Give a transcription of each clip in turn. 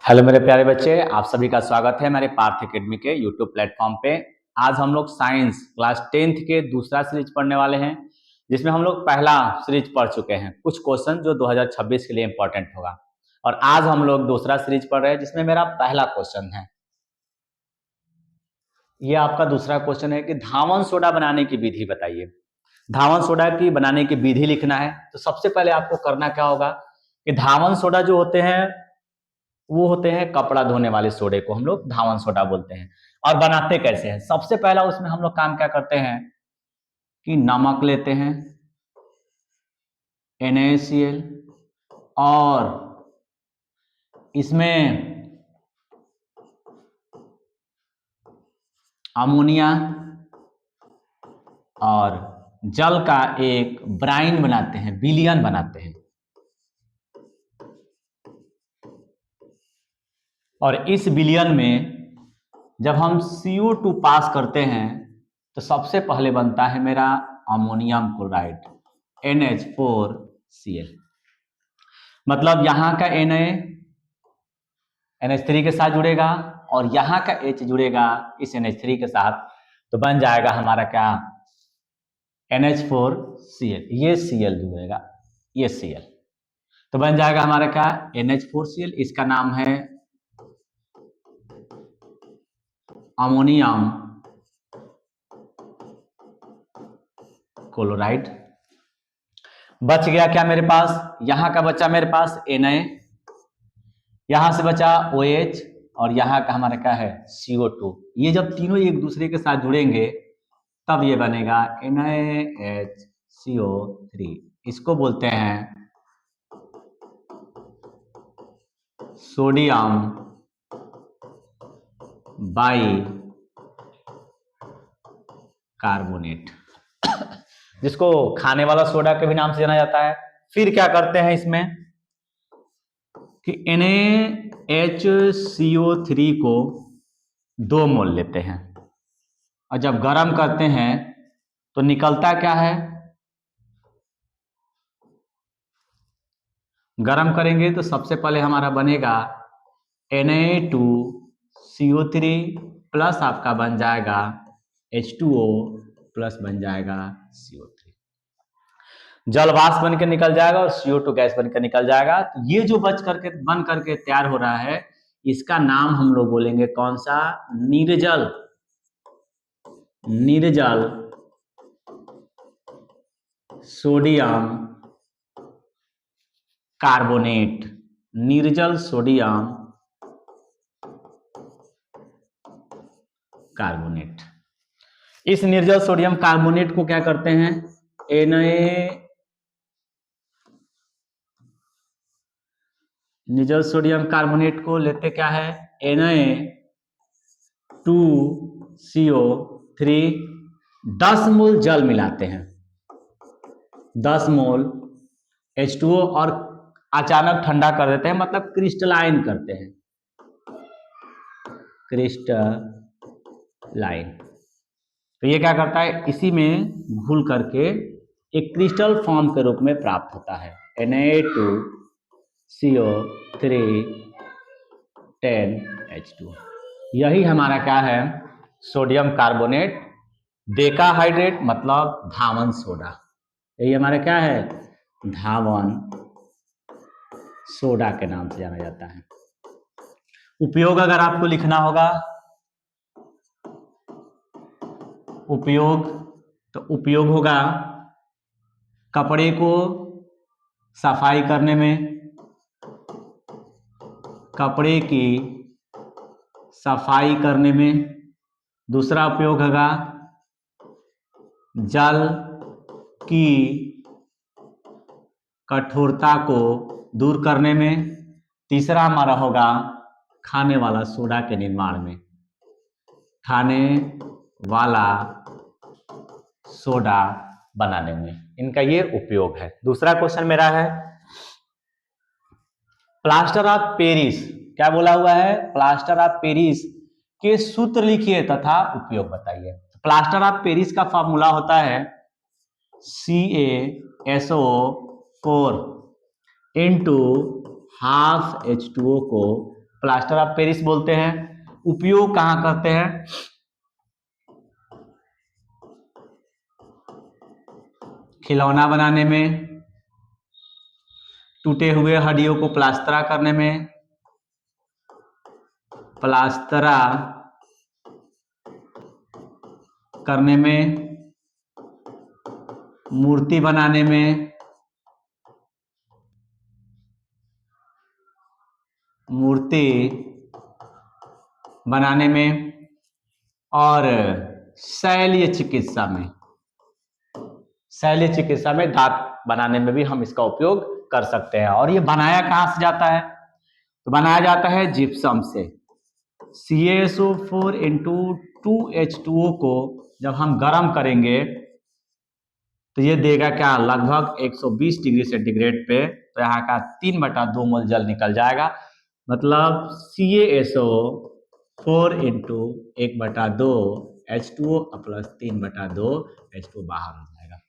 Hello मेरे प्यारे बच्चे, आप सभी का स्वागत है मेरे पार्थ एकेडमी के यूट्यूब प्लेटफॉर्म पे। आज हम लोग साइंस क्लास 10th के दूसरा सीरीज पढ़ने वाले हैं, जिसमें हम लोग पहला सीरीज पढ़ चुके हैं। कुछ क्वेश्चन जो 2026 के लिए इंपॉर्टेंट होगा, और आज हम लोग दूसरा सीरीज पढ़ रहे हैं जिसमें मेरा पहला क्वेश्चन है। ये आपका दूसरा क्वेश्चन है कि धावन सोडा बनाने की विधि बताइए। धावन सोडा की बनाने की विधि लिखना है। तो सबसे पहले आपको करना क्या होगा कि धावन सोडा जो होते हैं वो होते हैं कपड़ा धोने वाले सोडे को हम लोग धावन सोडा बोलते हैं। और बनाते कैसे हैं? सबसे पहला उसमें हम लोग काम क्या करते हैं कि नमक लेते हैं NaCl, और इसमें अमोनिया और जल का एक ब्राइन बनाते हैं, विलयन बनाते हैं। और इस विलयन में जब हम CO2 पास करते हैं तो सबसे पहले बनता है मेरा अमोनियम क्लोराइड NH4Cl। मतलब यहाँ का NH3 के साथ जुड़ेगा और यहाँ का H जुड़ेगा इस NH3 के साथ, तो बन जाएगा हमारा क्या NH4Cl। ये Cl जुड़ेगा, ये Cl, तो बन जाएगा हमारा क्या NH4Cl। इसका नाम है अमोनियम क्लोराइड। बच गया क्या मेरे पास? यहाँ का बचा मेरे पास Na, यहाँ से बचा OH, और यहाँ का हमारा क्या है CO2। ये जब तीनों एक दूसरे के साथ जुड़ेंगे तब ये बनेगा NaHCO3। इसको बोलते हैं सोडियम बाई कार्बोनेट, जिसको खाने वाला सोडा के भी नाम से जाना जाता है। फिर क्या करते हैं इसमें कि NaHCO3 को 2 मोल लेते हैं, और जब गर्म करते हैं तो निकलता क्या है? गर्म करेंगे तो सबसे पहले हमारा बनेगा Na2CO3 प्लस आपका बन जाएगा H2O प्लस बन जाएगा CO3। जल वाष्प बन के निकल जाएगा और CO2 गैस बन के निकल जाएगा। तो ये जो बन करके तैयार हो रहा है, इसका नाम हम लोग बोलेंगे कौन सा? निर्जल सोडियम कार्बोनेट। निर्जल सोडियम कार्बोनेट। इस निर्जल सोडियम कार्बोनेट को क्या करते हैं? निर्जल सोडियम कार्बोनेट को लेते क्या है? Na2CO3, 10 मोल जल मिलाते हैं, 10 मोल H2O, और अचानक ठंडा कर देते हैं, मतलब क्रिस्टलाइन करते हैं, क्रिस्टलाइन। तो ये क्या करता है? इसी में घुल करके एक क्रिस्टल फॉर्म के रूप में प्राप्त होता है Na2CO3 10H2। यही हमारा क्या है? सोडियम कार्बोनेट डेकाहाइड्रेट, मतलब धावन सोडा। यही हमारा क्या है? धावन सोडा के नाम से जाना जाता है। उपयोग अगर आपको लिखना होगा, उपयोग, तो उपयोग होगा कपड़े को सफाई करने में, कपड़े की सफाई करने में। दूसरा उपयोग होगा जल की कठोरता को दूर करने में। तीसरा हमारा होगा खाने वाला सोडा के निर्माण में, खाने वाला सोडा बनाने में इनका ये उपयोग है। दूसरा क्वेश्चन मेरा है प्लास्टर ऑफ पेरिस। क्या बोला हुआ है? प्लास्टर ऑफ पेरिस के सूत्र लिखिए तथा उपयोग बताइए। प्लास्टर ऑफ पेरिस का फॉर्मूला होता है CaSO4 इंटू हाफ H2O को प्लास्टर ऑफ पेरिस बोलते हैं। उपयोग कहाँ करते हैं? खिलौना बनाने में, टूटे हुए हड्डियों को प्लास्तरा करने में, प्लास्तरा करने में, मूर्ति बनाने में, मूर्ति बनाने में, और शैल्य चिकित्सा में, शैल्य चिकित्सा में दांत बनाने में भी हम इसका उपयोग कर सकते हैं। और ये बनाया कहाँ से जाता है? तो बनाया जाता है जिप्सम से। CaSO4 इंटू 2H2O को जब हम गर्म करेंगे तो ये देगा क्या? लगभग 120 डिग्री सेंटीग्रेड पे। तो यहाँ का 3/2 मोल जल निकल जाएगा। मतलब CaSO4 into 1/2 H2O plus 3/2 H2O बाहर हो जाएगा।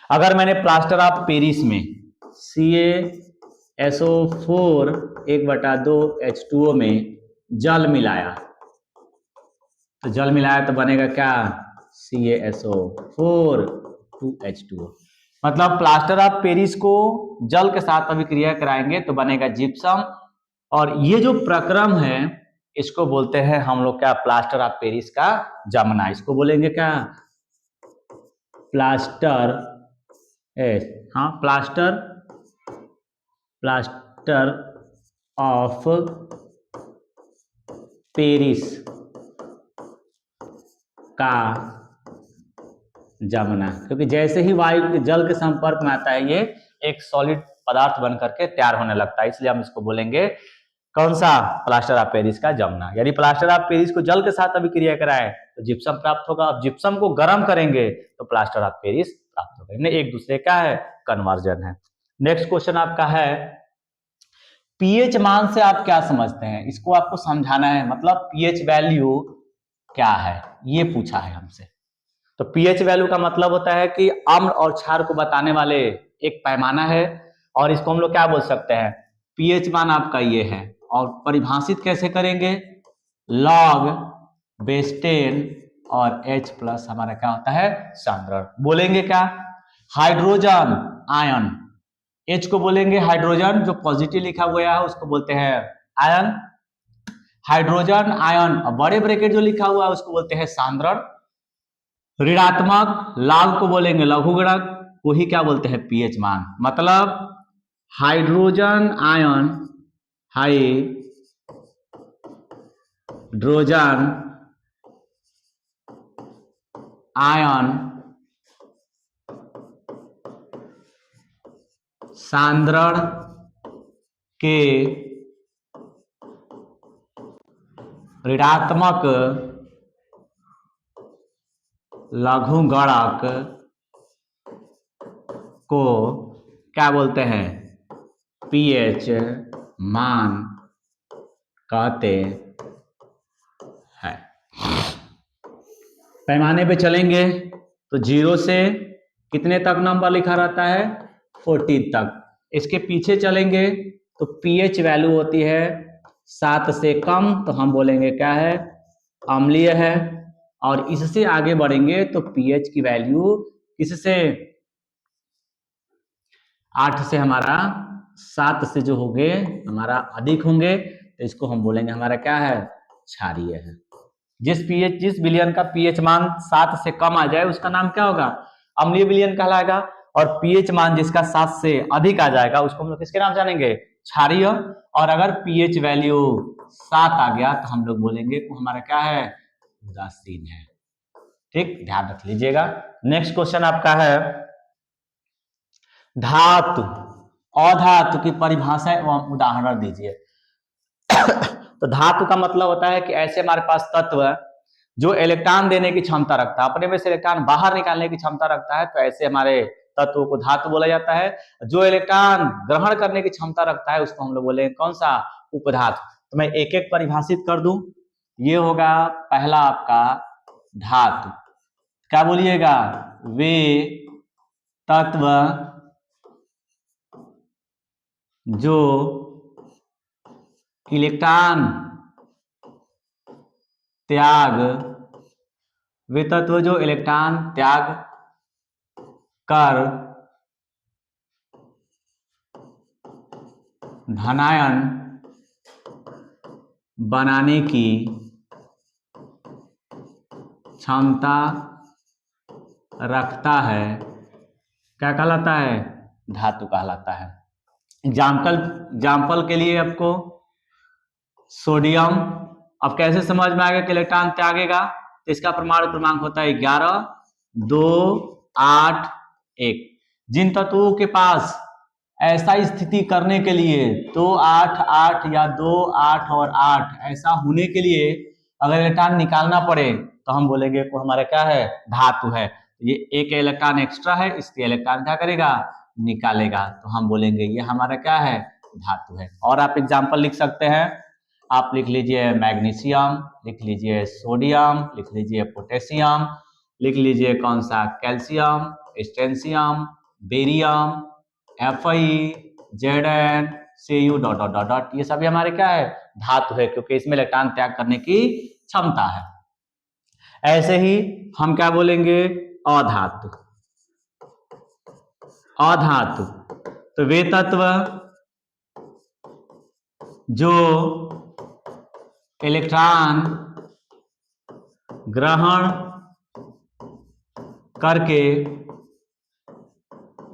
अगर मैंने प्लास्टर ऑफ पेरिस में CaSO4 1/2 H2O में जल मिलाया, तो जल मिलाया तो बनेगा क्या? CaSO4 2H2O। मतलब प्लास्टर ऑफ पेरिस को जल के साथ अभिक्रिया कराएंगे तो बनेगा जिप्सम। और ये जो प्रक्रम है इसको बोलते हैं हम लोग क्या? प्लास्टर ऑफ पेरिस का जमना। इसको बोलेंगे क्या? प्लास्टर प्लास्टर ऑफ पेरिस का जमना। क्योंकि जैसे ही वायु जल के संपर्क में आता है ये एक सॉलिड पदार्थ बन करके तैयार होने लगता है, इसलिए हम इसको बोलेंगे कौन सा? प्लास्टर ऑफ पेरिस का जमना। यदि प्लास्टर ऑफ पेरिस को जल के साथ अभिक्रिया कराए तो जिप्सम प्राप्त होगा। अब जिप्सम को गर्म करेंगे तो प्लास्टर ऑफ पेरिस प्राप्त होगा। इन्हें एक दूसरे का है कन्वर्जन है। नेक्स्ट क्वेश्चन आपका है पीएच मान से आप क्या समझते हैं? इसको आपको समझाना है। मतलब पीएच वैल्यू क्या है ये पूछा है हमसे। तो पीएच वैल्यू का मतलब होता है कि अम्ल और क्षार को बताने वाले एक पैमाना है। और इसको हम लोग क्या बोल सकते हैं? पीएच मान आपका ये है। और परिभाषित कैसे करेंगे? लॉग बेस 10 और H प्लस हमारा क्या होता है? सांद्रण। बोलेंगे क्या? हाइड्रोजन आयन, H को बोलेंगे हाइड्रोजन, जो पॉजिटिव लिखा हुआ है उसको बोलते हैं आयन। हाइड्रोजन आयन बड़े ब्रैकेट जो लिखा हुआ है उसको बोलते हैं सांद्रण। ऋणात्मक लॉग को बोलेंगे लघुगणक, को ही क्या बोलते हैं? पीएच मान। मतलब हाइड्रोजन आयन सांद्रण के ऋणात्मक लघुगणक को क्या बोलते हैं? पीएच मान कहते हैं। पैमाने पे चलेंगे तो 0 से कितने तक नंबर लिखा रहता है? 14 तक। इसके पीछे चलेंगे तो पीएच वैल्यू होती है 7 से कम, तो हम बोलेंगे क्या है? अम्लीय है। और इससे आगे बढ़ेंगे तो पीएच की वैल्यू किससे? 8 से हमारा 7 से जो होंगे हमारा अधिक होंगे, तो इसको हम बोलेंगे हमारा क्या है? क्षारीय है। जिस विलयन का पीएच मान 7 से कम आ जाए उसका नाम क्या होगा? अम्लीय विलयन कहलाएगा। और पीएच मान जिसका 7 से अधिक आ जाएगा उसको हम लोग किसके नाम जानेंगे? क्षारीय। और अगर पीएच वैल्यू 7 आ गया तो हम लोग बोलेंगे कि हमारा क्या है? उदासीन है। ठीक, ध्यान रख लीजिएगा। नेक्स्ट क्वेश्चन आपका है धातु अधातु की परिभाषा एवं उदाहरण दीजिए। तो धातु का मतलब होता है कि ऐसे हमारे पास तत्व जो इलेक्ट्रॉन देने की क्षमता रखता है, अपने में से इलेक्ट्रॉन बाहर निकालने की क्षमता रखता है, तो ऐसे हमारे तत्वों को धातु बोला जाता है। जो इलेक्ट्रॉन ग्रहण करने की क्षमता रखता है उसको हम लोग बोलेंगे कौन सा? उपधातु। तो मैं एक एक परिभाषित कर दूं। ये होगा पहला आपका धातु। क्या बोलिएगा? वे तत्व जो इलेक्ट्रॉन त्याग, वे तत्व जो इलेक्ट्रॉन त्याग कर धनायन बनाने की क्षमता रखता है, क्या कहलाता है? धातु कहलाता है। एग्जाम्पल के लिए आपको सोडियम, अब कैसे समझ में आएगा कि इलेक्ट्रॉन त्यागेगा? तो इसका परमाणु क्रमांक होता है 11, 2, 8, 1। जिन तत्वों के पास ऐसा स्थिति करने के लिए 2, 8, 8 या 2, 8 और 8 ऐसा होने के लिए अगर इलेक्ट्रॉन निकालना पड़े तो हम बोलेंगे वो हमारा क्या है? धातु है। ये एक इलेक्ट्रॉन एक्स्ट्रा है, इसलिए इलेक्ट्रॉन क्या करेगा? निकालेगा, तो हम बोलेंगे ये हमारा क्या है? धातु है। और आप एग्जाम्पल लिख सकते हैं, आप लिख लीजिए मैग्नीशियम, लिख लीजिए सोडियम, लिख लीजिए पोटेशियम, लिख लीजिए कौन सा? Calcium, strontium, barium, Fe, Zn, Cu dot dot dot dot, ये सभी हमारे क्या है? धातु है, क्योंकि इसमें इलेक्ट्रॉन त्याग करने की क्षमता है। ऐसे ही हम क्या बोलेंगे? अधातु। अधातु तो वे तत्व जो इलेक्ट्रॉन ग्रहण करके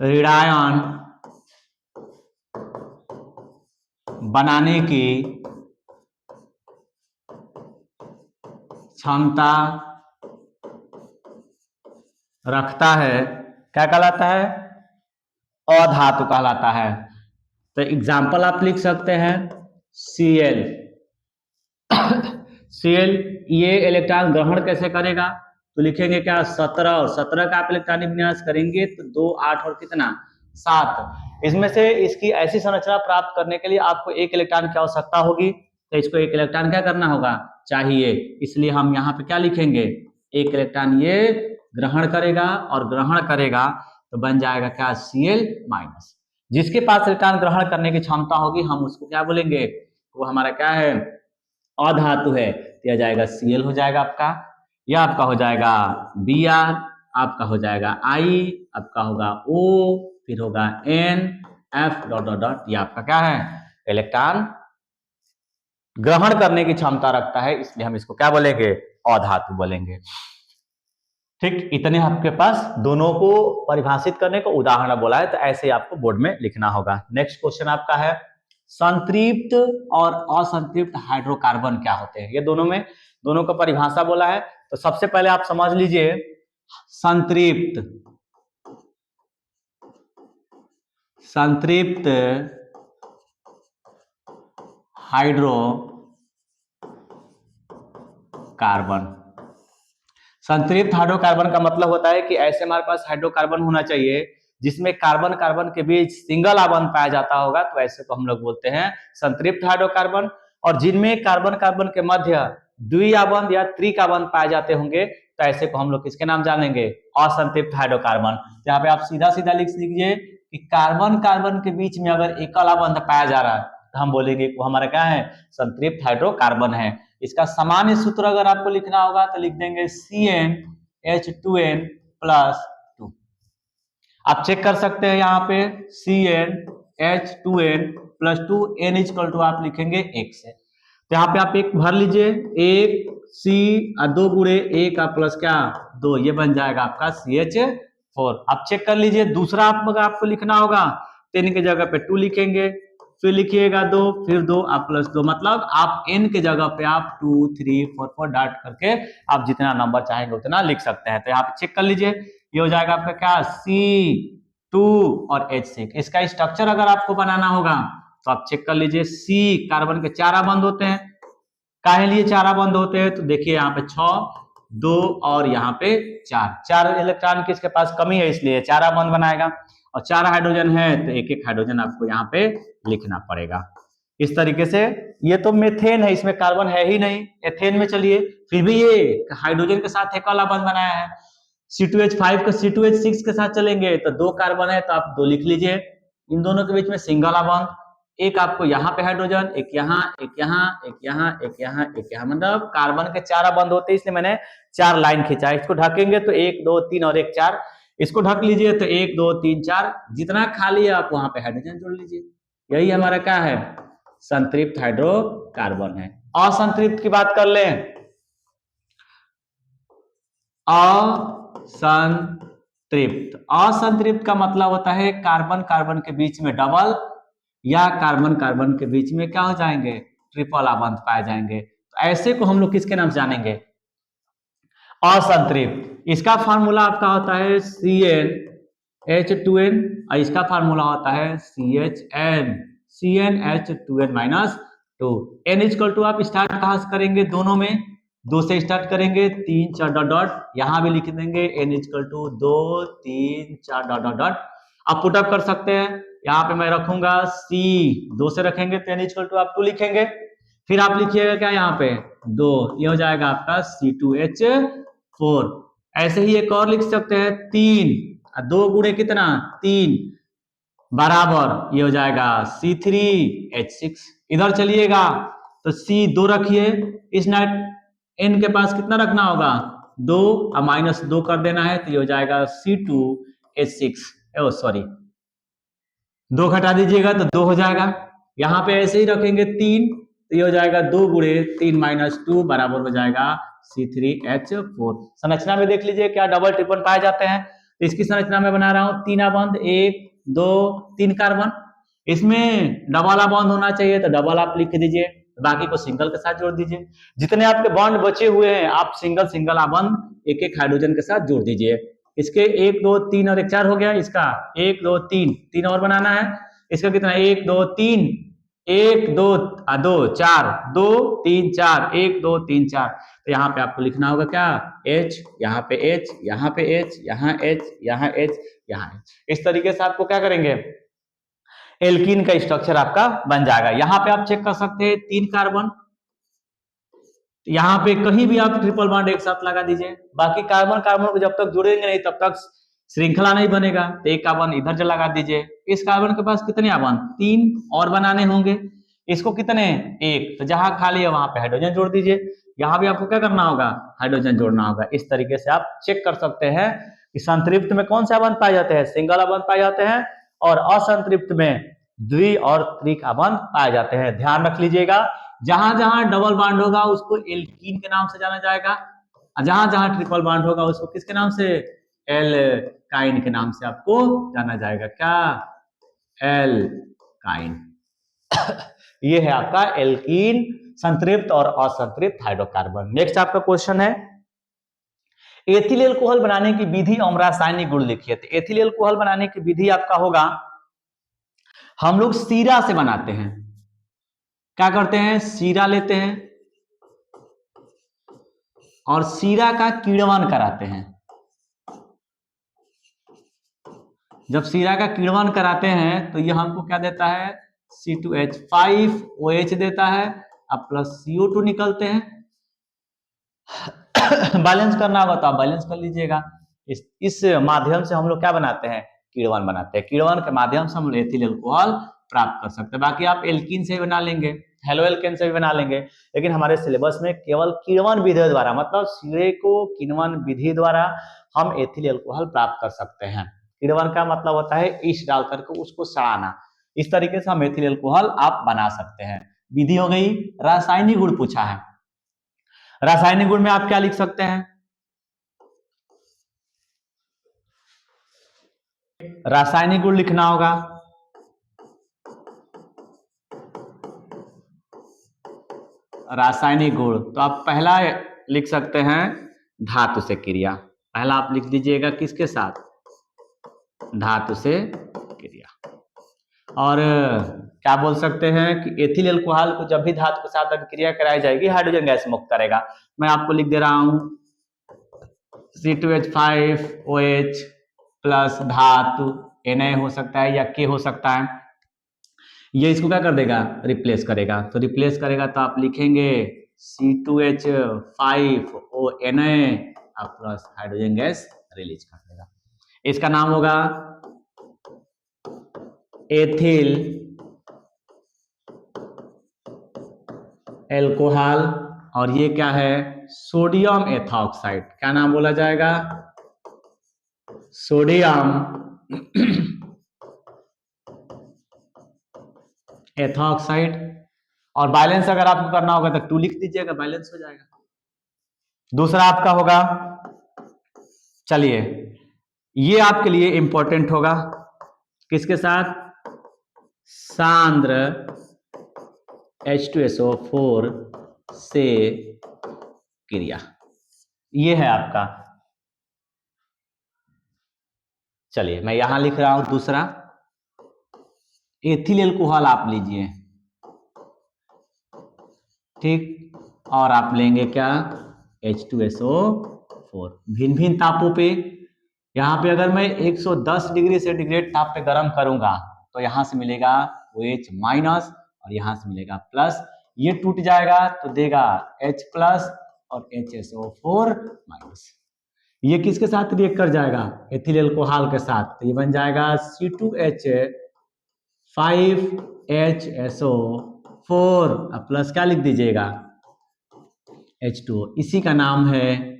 ऋणायन बनाने की क्षमता रखता है, क्या कहलाता है? अधातु कहलाता है। तो एग्जाम्पल आप लिख सकते हैं Cl। Cl ये इलेक्ट्रॉन ग्रहण कैसे करेगा? तो लिखेंगे क्या? 17, और 17 का आप इलेक्ट्रॉनिक विन्यास करेंगे तो 2, 8 और कितना? 7। इसमें से इसकी ऐसी संरचना प्राप्त करने के लिए आपको एक इलेक्ट्रॉन की आवश्यकता होगी, तो इसको एक इलेक्ट्रॉन क्या करना होगा? चाहिए। इसलिए हम यहाँ पे क्या लिखेंगे? एक इलेक्ट्रॉन ये ग्रहण करेगा, और ग्रहण करेगा तो बन जाएगा क्या? Cl-। जिसके पास इलेक्ट्रॉन ग्रहण करने की क्षमता होगी हम उसको क्या बोलेंगे? वो हमारा क्या है? अधातु है। यह जाएगा Cl हो जाएगा आपका, यह आपका हो जाएगा Br, आपका हो जाएगा I, आपका होगा O, फिर होगा N, F dot dot dot, ये आपका क्या है? इलेक्ट्रॉन ग्रहण करने की क्षमता रखता है, इसलिए हम इसको क्या बोलेंगे? अधातु बोलेंगे। ठीक, इतने आपके पास दोनों को परिभाषित करने को उदाहरण बोला है, तो ऐसे आपको बोर्ड में लिखना होगा। नेक्स्ट क्वेश्चन आपका है संतृप्त और असंतृप्त हाइड्रोकार्बन क्या होते हैं? ये दोनों का परिभाषा बोला है। तो सबसे पहले आप समझ लीजिए संतृप्त हाइड्रोकार्बन। संतृप्त हाइड्रोकार्बन का मतलब होता है कि ऐसे हमारे पास हाइड्रोकार्बन होना चाहिए जिसमें कार्बन कार्बन के बीच सिंगल आबंध पाया जाता होगा, तो ऐसे को हम लोग बोलते हैं संतृप्त हाइड्रोकार्बन। और जिनमें कार्बन कार्बन के मध्य द्विआबंध या त्रिकाबंध पाए जाते होंगे, तो ऐसे को हम लोग किसके नाम जानेंगे? असंतृप्त हाइड्रोकार्बन। यहाँ पे आप सीधा सीधा लिख लीजिए कि कार्बन कार्बन के बीच में अगर एकल आबंध पाया जा रहा है तो हम बोलेंगे वो हमारा क्या है? संतृप्त हाइड्रोकार्बन है। इसका सामान्य सूत्र अगर आपको लिखना होगा तो लिख देंगे CnH2n+2। आप चेक कर सकते हैं यहाँ पे CnH2n+2, n = आप लिखेंगे 1 से, तो यहाँ पे आप एक भर लीजिए, 1 C 2 गुणे 1 का प्लस क्या? 2, ये बन जाएगा आपका CH4। आप चेक कर लीजिए। दूसरा आपको लिखना होगा तो n के जगह पे 2 लिखेंगे, फिर लिखिएगा 2, फिर 2 आप प्लस 2, मतलब आप n के जगह पे आप 2, 3, 4, 4 डाट करके आप जितना नंबर चाहेंगे उतना लिख सकते हैं। तो यहाँ पे चेक कर लीजिए, ये हो जाएगा आपका क्या? C2 और H6। इसका स्ट्रक्चर अगर आपको बनाना होगा तो आप चेक कर लीजिए, C कार्बन के 4 बंद होते हैं। काहे लिए 4 बंद होते हैं? तो देखिए यहाँ पे 6, 2 और यहाँ पे 4 इलेक्ट्रॉन किसके पास कमी है, इसलिए 4 बंद बनाएगा, और 4 हाइड्रोजन है तो एक एक हाइड्रोजन आपको यहाँ पे लिखना पड़ेगा। इस तरीके से ये तो मेथेन है, इसमें कार्बन है ही नहीं। एथेन में चलिए फिर भी ये हाइड्रोजन के साथ एकल बंद बनाया है। C2H5 का C2H6 के साथ चलेंगे तो 2 कार्बन है तो आप 2 लिख लीजिए। इन दोनों के बीच में सिंगल बंद, एक आपको यहाँ पे हाइड्रोजन, एक यहाँ, एक यहाँ, एक यहाँ, एक यहाँ, एक यहाँ, मतलब कार्बन के 4 बंद होते हैं, इसलिए मैंने 4 लाइन खींचा। इसको ढकेंगे तो 1 2 3 और 1 4, इसको ढक लीजिए तो 1 2 3 4, जितना खाली है आप वहां पे हाइड्रोजन जोड़ लीजिए। यही हमारा क्या है, संतृप्त हाइड्रोकार्बन है। असंतृप्त की बात कर लें, असंतृप्त, असंतृप्त का मतलब होता है कार्बन कार्बन के बीच में डबल या कार्बन कार्बन के बीच में क्या हो जाएंगे, ट्रिपल आबंध पाए जाएंगे। तो ऐसे को हम लोग किसके नाम से जानेंगे, असंतृप्त। इसका फार्मूला आपका होता है CnH2n और इसका फार्मूला होता है CHN, CnH2n-2। n equal to आप स्टार्ट कहां से करेंगे, दोनों में 2 से स्टार्ट करेंगे, 3 4 डॉट डॉट, यहां भी लिख देंगे n equal to 2 3 4 dot dot dot. आप पुटअप कर सकते हैं, यहाँ पे मैं रखूंगा C, 2 से रखेंगे तो n इक्वल टू आप 2 लिखेंगे, फिर आप लिखिएगा क्या यहाँ पे 2, ये हो जाएगा आपका C2H4। ऐसे ही एक और लिख सकते हैं 3, 2 गुणे कितना 3 बराबर, ये हो जाएगा C3H6। इधर चलिएगा तो C 2 रखिए, इस नाइट n के पास कितना रखना होगा 2 और -2 कर देना है, तो ये हो जाएगा C2H6, सॉरी 2 घटा दीजिएगा तो 2 हो जाएगा। यहाँ पे ऐसे ही रखेंगे 3, तो ये हो जाएगा 2 गुणे 3 -2 बराबर हो जाएगा C3H4। संरचना में देख लीजिए क्या डबल ट्रिपल पाए जाते हैं। तो इसकी संरचना में बना रहा हूं 3 बंध, 1 2 3 कार्बन, इसमें डबल बॉन्ड होना चाहिए तो डबल आप लिख दीजिए, बाकी को सिंगल के साथ जोड़ दीजिए। जितने आपके बॉन्ड बचे हुए हैं आप सिंगल सिंगल आबंध एक एक हाइड्रोजन के साथ जोड़ दीजिए। इसके 1 2 3 और 1 4 हो गया, इसका 1 2 3 3 और बनाना है, इसका कितना 1 2 3 1 2 2 4 2 3 4 1 2 3 4। तो यहाँ पे आपको लिखना होगा क्या H, यहाँ पे H, यहाँ पे H, यहाँ H, यहाँ H, यहाँ H। इस तरीके से आपको क्या करेंगे, एल्कीन का स्ट्रक्चर आपका बन जाएगा। यहाँ पे आप चेक कर सकते हैं 3 कार्बन, यहाँ पे कहीं भी आप ट्रिपल बॉन्ड एक साथ लगा दीजिए, बाकी कार्बन कार्बन को जब तक जुड़ेंगे नहीं तब तक श्रृंखला नहीं बनेगा। तो एक कार्बन इधर से लगा दीजिए, इस कार्बन के पास कितने आबंध 3 और बनाने होंगे, इसको कितने 1, तो जहां खाली है वहां पे हाइड्रोजन जोड़ दीजिए। यहाँ भी आपको क्या करना होगा, हाइड्रोजन जोड़ना होगा। इस तरीके से आप चेक कर सकते हैं कि संतृप्त में कौन से आबंध पाए जाते हैं, सिंगल आबंध पाए जाते हैं, और असंतृप्त में द्वि और त्रिक आबंध पाए जाते हैं। ध्यान रख लीजिएगा, जहां जहां डबल बॉन्ड होगा उसको एल्कीन के नाम से जाना जाएगा, जहां जहां ट्रिपल बॉन्ड होगा उसको किसके नाम से, एल्काइन के नाम से आपको जाना जाएगा। क्या, एल्काइन। ये है आपका एल्कीन, संतृप्त और असंतृप्त हाइड्रोकार्बन। नेक्स्ट आपका क्वेश्चन है एथिल एल्कोहल बनाने की विधि और रासायनिक गुण लिखिए। तो एथिल एल्कोहल बनाने की विधि आपका होगा, हम लोग सीरा से बनाते हैं। क्या करते हैं, सीरा लेते हैं और सीरा का किण्वन कराते हैं। जब सीरा का किण्वन कराते हैं तो ये हमको क्या देता है, C2H5OH देता है, अब प्लस CO2 निकलते हैं। बैलेंस करना होगा तो आप बैलेंस कर लीजिएगा। इस माध्यम से हम लोग क्या बनाते हैं, किण्वन बनाते हैं। किण्वन के माध्यम से हम लोग एथिल एल्कोहल प्राप्त कर सकते हैं। बाकी आप एल्कीन से भी बना लेंगे, हेलो एल्केन से भी बना लेंगे, लेकिन हमारे सिलेबस में केवल किण्वन विधि द्वारा, मतलब सीरे को किण्वन विधि द्वारा हम एथिल एल्कोहल प्राप्त कर सकते हैं। किण्वन का मतलब होता है ईस्ट डाल करके उसको सड़ाना। इस तरीके से हम एथिल एल्कोहल आप बना सकते हैं। विधि हो गई। रासायनिक गुण पूछा है, रासायनिक गुण में आप क्या लिख सकते हैं, रासायनिक गुण लिखना होगा, रासायनिक गुण तो आप पहला लिख सकते हैं धातु से क्रिया। पहला आप लिख दीजिएगा किसके साथ, धातु से क्रिया। और क्या बोल सकते हैं कि एथिल एल्कोहल को जब भी धातु के साथ क्रिया कराई जाएगी हाइड्रोजन गैस मुक्त करेगा। मैं आपको लिख दे रहा हूं C2H5OH प्लस धातु Na हो सकता है या K हो सकता है, ये इसको क्या कर देगा, रिप्लेस करेगा। तो रिप्लेस करेगा तो आप लिखेंगे C2H5ONa plus hydrogen gas release कर देगा। इसका नाम होगा एथिल एल्कोहल, और ये क्या है, सोडियम एथॉक्साइड। क्या नाम बोला जाएगा, सोडियम एथॉक्साइड। और बैलेंस अगर आपको करना होगा तो 2 लिख दीजिएगा, बैलेंस हो जाएगा। दूसरा आपका होगा, चलिए ये आपके लिए इंपॉर्टेंट होगा, किसके साथ, सांद्र H2SO4 से क्रिया, ये है आपका। चलिए मैं यहां लिख रहा हूं दूसरा, एथिल एल्कोहल आप लीजिए, ठीक, और आप लेंगे क्या, H2SO4। भिन्न भिन्न तापों पे, यहाँ पे अगर मैं 110 डिग्री सेंटीग्रेड ताप पे गर्म करूंगा तो यहाँ से मिलेगा OH माइनस और यहाँ से मिलेगा प्लस, ये टूट जाएगा तो देगा H प्लस और HSO4 माइनस। ये किसके साथ रिएक्ट कर जाएगा, एथिल एल्कोहल के साथ, तो ये बन जाएगा C2H5HSO4 प्लस क्या लिख दीजिएगा, H2O। इसी का नाम है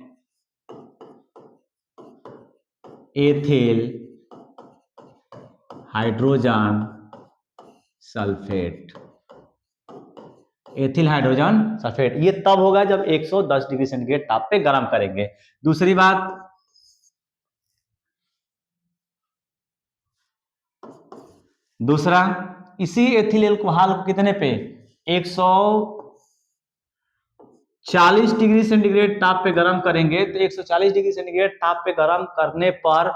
ethyl hydrogen sulphate. Ethyl hydrogen sulphate ये तब होगा जब 110 डिग्री सेंटीग्रेड ताप पे गर्म करेंगे। दूसरी बात, दूसरा इसी एथिल एल्कोहल को कितने पे, 140 डिग्री सेंटीग्रेड ताप पे गर्म करेंगे, तो 140 डिग्री सेंटीग्रेड ताप पे गर्म करने पर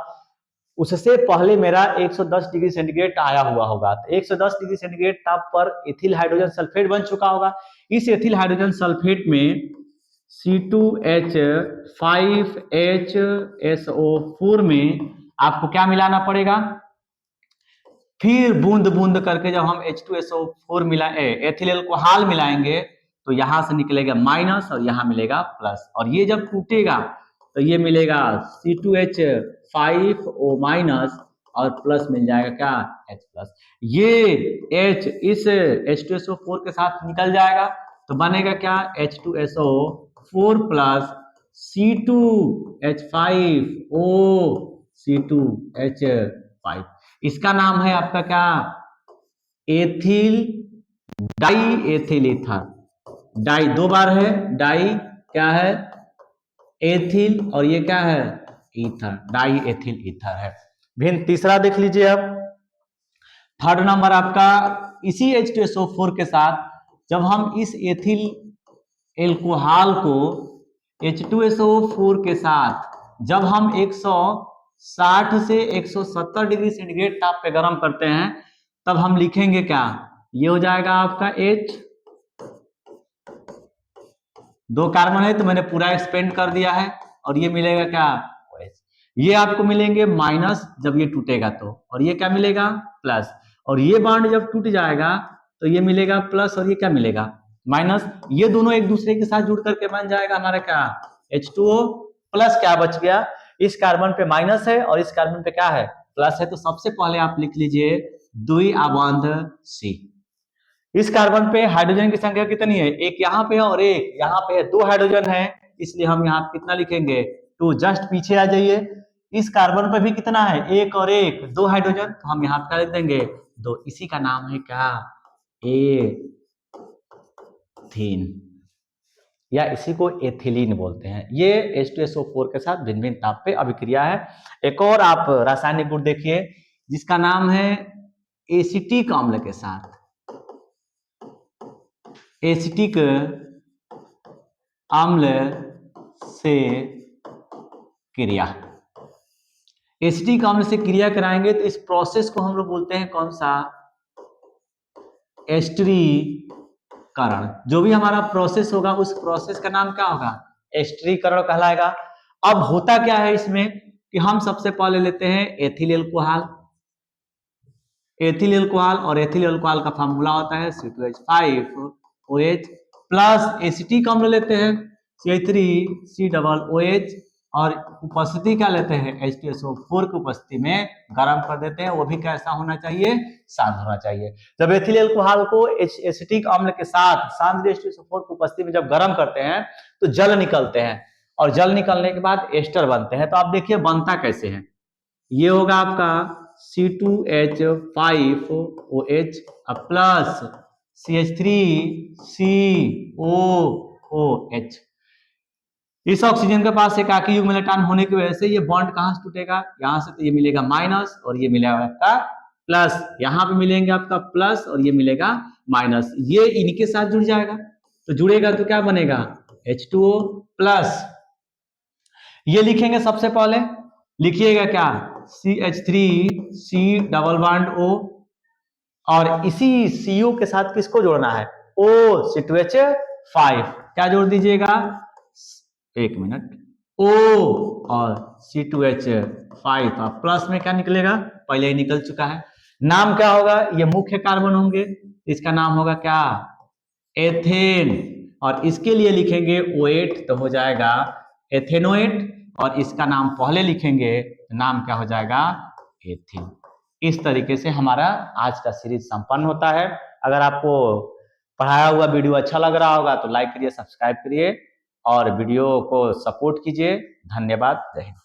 उससे पहले मेरा 110 डिग्री सेंटीग्रेड आया हुआ होगा, तो 110 डिग्री सेंटीग्रेड ताप पर एथिल हाइड्रोजन सल्फेट बन चुका होगा। इस एथिल हाइड्रोजन सल्फेट में C2H5HSO4 में आपको क्या मिलाना पड़ेगा, फिर बूंद बूंद करके जब हम H2SO4 एथिल एल्कोहल मिलाएंगे तो यहां से निकलेगा माइनस और यहां मिलेगा प्लस, और ये जब टूटेगा तो ये मिलेगा C2H5O माइनस और प्लस मिल जाएगा क्या, H प्लस। ये H इस H2SO4 के साथ निकल जाएगा तो बनेगा क्या, H2SO4 प्लस C2H5O C2H5। इसका नाम है आपका क्या, ethyl di ethyl ether. Di दो बार है, डाई क्या है, एथिल, और ये क्या है, ईथर, डाई एथिल ईथर है। भिन्न तीसरा देख लीजिए अब, थर्ड नंबर आपका, इसी H2SO4 के साथ जब हम इस एथिल एल्कोहल को H2SO4 के साथ जब हम 160 से 170 डिग्री सेंटीग्रेड ताप पे गर्म करते हैं तब हम लिखेंगे क्या, ये हो जाएगा आपका H, 2 कार्बन है तो मैंने पूरा एक्सपेंड कर दिया है, और ये मिलेगा क्या, OH। ये आपको मिलेंगे माइनस जब ये टूटेगा तो, और ये क्या मिलेगा, प्लस, और ये बॉन्ड जब टूट जाएगा तो ये मिलेगा प्लस और ये क्या मिलेगा, माइनस। ये दोनों एक दूसरे के साथ जुड़ करके बन जाएगा हमारा क्या, H2O प्लस। क्या बच गया, इस कार्बन पे माइनस है और इस कार्बन पे क्या है, प्लस है, तो सबसे पहले आप लिख लीजिए द्विआबंध C। इस कार्बन पे हाइड्रोजन की संख्या कितनी है, एक यहाँ पे है और एक यहाँ पे है, 2 हाइड्रोजन है, इसलिए हम यहाँ कितना लिखेंगे, 2। जस्ट पीछे आ जाइए, इस कार्बन पे भी कितना है, एक और एक, 2 हाइड्रोजन, तो हम यहाँ क्या लिख देंगे, 2। इसी का नाम है क्या, एथीन, या इसी को एथिलीन बोलते हैं। ये H2SO4 के साथ भिन्न भिन्न ताप पे अभिक्रिया है। एक और आप रासायनिक गुण देखिए जिसका नाम है एसिटिक अम्ल के साथ, एसिटिक अम्ल से क्रिया। एसिटिक अम्ल से क्रिया कराएंगे तो इस प्रोसेस को हम लोग बोलते हैं कौन सा, एस्टरीकरण। जो भी हमारा प्रोसेस होगा उस प्रोसेस का नाम क्या होगा, एस्टरीकरण कहलाएगा। अब होता क्या है इसमें कि हम सबसे पहले लेते हैं एथिल एल्कोहल, एथिल एल्कोहल, और एथिल एल्कोहल का फार्मूला होता है C2H5OH प्लस एसिटिक अम्ल लेते हैं CH3COOH और उपस्थिति क्या लेते हैं, H2SO4 की उपस्थिति में गर्म कर देते हैं। वो भी कैसा होना चाहिए, शांत होना चाहिए। जब एथिल एल्कोहल को एसिटिक अम्ल के साथ शांत H2SO4 की उपस्थिति में जब गर्म करते हैं तो जल निकलते हैं, और जल निकलने के बाद एस्टर बनते हैं। तो आप देखिए बनता कैसे है, ये होगा आपका C2H5OH प्लस CH3COOH। इस ऑक्सीजन के पास एकाकी युग्म इलेक्ट्रॉन होने की वजह से ये बॉन्ड कहां से टूटेगा, यहां से, तो ये मिलेगा माइनस और ये मिलेगा आपका प्लस, यहां पे मिलेंगे आपका प्लस और ये मिलेगा माइनस, ये इनके साथ जुड़ जाएगा। तो जुड़ेगा तो क्या बनेगा, H2O प्लस, ये लिखेंगे सबसे पहले, लिखिएगा क्या, CH3C डबल बॉन्ड O, और इसी CO के साथ किसको जोड़ना है, O C2H5, क्या जोड़ दीजिएगा, एक मिनट, O और C2H5, प्लस में क्या निकलेगा, पहले ही निकल चुका है। नाम क्या होगा, ये मुख्य कार्बन होंगे, इसका नाम होगा क्या, एथेन, और इसके लिए लिखेंगे O8, तो हो जाएगा एथेनोएट, और इसका नाम पहले लिखेंगे तो नाम क्या हो जाएगा, एथिन। इस तरीके से हमारा आज का सीरीज संपन्न होता है। अगर आपको पढ़ाया हुआ वीडियो अच्छा लग रहा होगा तो लाइक करिए, सब्सक्राइब करिए और वीडियो को सपोर्ट कीजिए। धन्यवाद, जय हिंद।